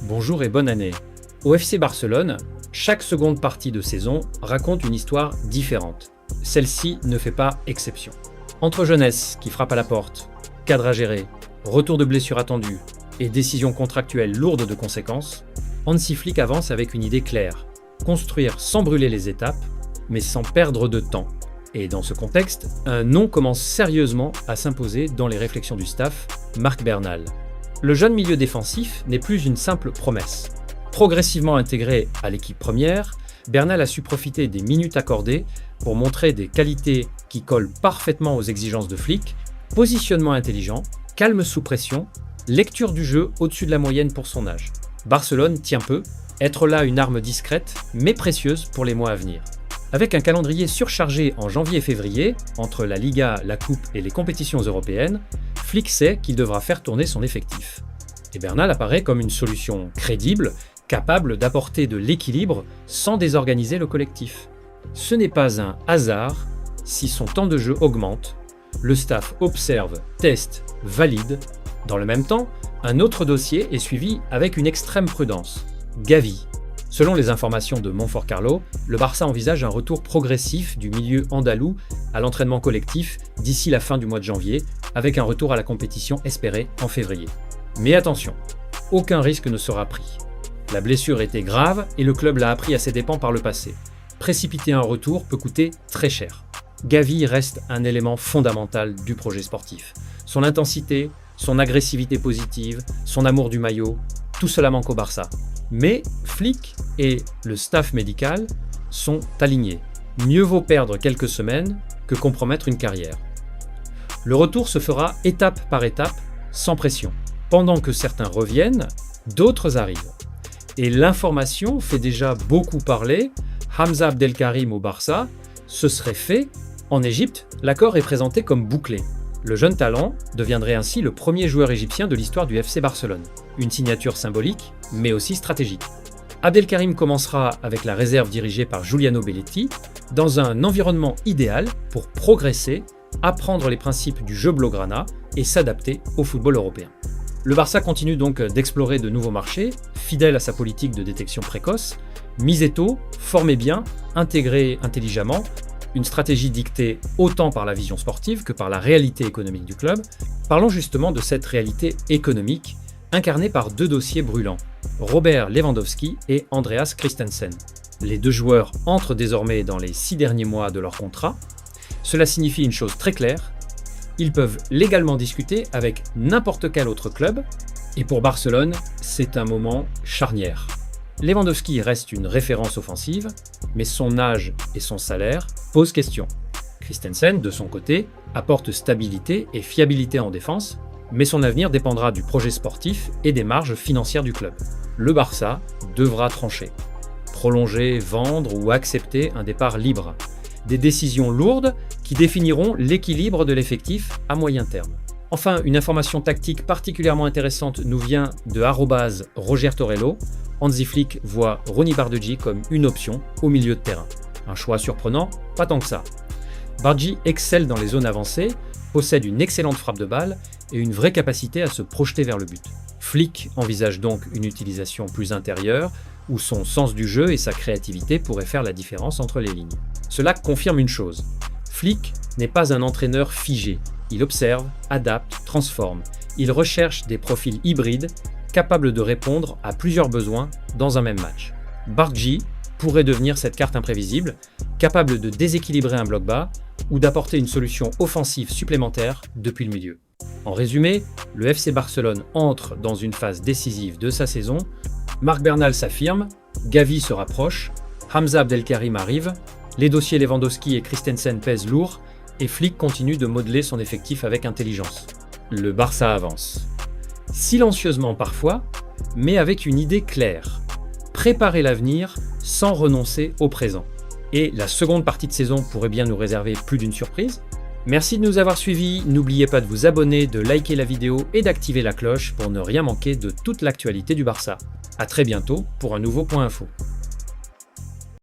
Bonjour et bonne année. Au FC Barcelone, chaque seconde partie de saison raconte une histoire différente. Celle-ci ne fait pas exception. Entre jeunesse qui frappe à la porte, cadre à gérer, retour de blessure attendu et décisions contractuelles lourdes de conséquences, Hansi Flick avance avec une idée claire. Construire sans brûler les étapes, mais sans perdre de temps. Et dans ce contexte, un nom commence sérieusement à s'imposer dans les réflexions du staff, Marc Bernal. Le jeune milieu défensif n'est plus une simple promesse. Progressivement intégré à l'équipe première, Bernal a su profiter des minutes accordées pour montrer des qualités qui collent parfaitement aux exigences de Flick, positionnement intelligent, calme sous pression, lecture du jeu au-dessus de la moyenne pour son âge. Barcelone tient peu, être là une arme discrète mais précieuse pour les mois à venir. Avec un calendrier surchargé en janvier et février, entre la Liga, la Coupe et les compétitions européennes, Flick sait qu'il devra faire tourner son effectif. Et Bernal apparaît comme une solution crédible, capable d'apporter de l'équilibre sans désorganiser le collectif. Ce n'est pas un hasard si son temps de jeu augmente, le staff observe, teste, valide. Dans le même temps, un autre dossier est suivi avec une extrême prudence, Gavi. Selon les informations de Monforcarlo, le Barça envisage un retour progressif du milieu andalou à l'entraînement collectif d'ici la fin du mois de janvier, avec un retour à la compétition espéré en février. Mais attention, aucun risque ne sera pris. La blessure était grave et le club l'a appris à ses dépens par le passé. Précipiter un retour peut coûter très cher. Gavi reste un élément fondamental du projet sportif. Son intensité, son agressivité positive, son amour du maillot, tout cela manque au Barça. Mais Flick et le staff médical sont alignés. Mieux vaut perdre quelques semaines que compromettre une carrière. Le retour se fera étape par étape, sans pression. Pendant que certains reviennent, d'autres arrivent. Et l'information fait déjà beaucoup parler. Hamza Abdelkarim au Barça, ce serait fait. En Égypte, l'accord est présenté comme bouclé. Le jeune talent deviendrait ainsi le premier joueur égyptien de l'histoire du FC Barcelone. Une signature symbolique, mais aussi stratégique. Abdelkarim commencera avec la réserve dirigée par Giuliano Belletti, dans un environnement idéal pour progresser, apprendre les principes du jeu blaugrana et s'adapter au football européen. Le Barça continue donc d'explorer de nouveaux marchés, fidèle à sa politique de détection précoce, miser tôt, former bien, intégrer intelligemment, une stratégie dictée autant par la vision sportive que par la réalité économique du club. Parlons justement de cette réalité économique, incarnée par deux dossiers brûlants, Robert Lewandowski et Andreas Christensen. Les deux joueurs entrent désormais dans les 6 derniers mois de leur contrat. Cela signifie une chose très claire, ils peuvent légalement discuter avec n'importe quel autre club, et pour Barcelone, c'est un moment charnière. Lewandowski reste une référence offensive, mais son âge et son salaire posent question. Christensen, de son côté, apporte stabilité et fiabilité en défense, mais son avenir dépendra du projet sportif et des marges financières du club. Le Barça devra trancher. Prolonger, vendre ou accepter un départ libre. Des décisions lourdes qui définiront l'équilibre de l'effectif à moyen terme. Enfin, une information tactique particulièrement intéressante nous vient de @Roger Torello. Hansi Flick voit Ronny Bardghji comme une option au milieu de terrain. Un choix surprenant, pas tant que ça. Bardghji excelle dans les zones avancées, possède une excellente frappe de balle et une vraie capacité à se projeter vers le but. Flick envisage donc une utilisation plus intérieure, où son sens du jeu et sa créativité pourraient faire la différence entre les lignes. Cela confirme une chose, Flick n'est pas un entraîneur figé. Il observe, adapte, transforme. Il recherche des profils hybrides, capables de répondre à plusieurs besoins dans un même match. Bardghji pourrait devenir cette carte imprévisible, capable de déséquilibrer un bloc bas ou d'apporter une solution offensive supplémentaire depuis le milieu. En résumé, le FC Barcelone entre dans une phase décisive de sa saison. Marc Bernal s'affirme, Gavi se rapproche, Hamza Abdelkarim arrive, les dossiers Lewandowski et Christensen pèsent lourd et Flick continue de modeler son effectif avec intelligence. Le Barça avance. Silencieusement parfois, mais avec une idée claire. Préparer l'avenir sans renoncer au présent. Et la seconde partie de saison pourrait bien nous réserver plus d'une surprise. Merci de nous avoir suivis, n'oubliez pas de vous abonner, de liker la vidéo et d'activer la cloche pour ne rien manquer de toute l'actualité du Barça. A très bientôt pour un nouveau Point Info.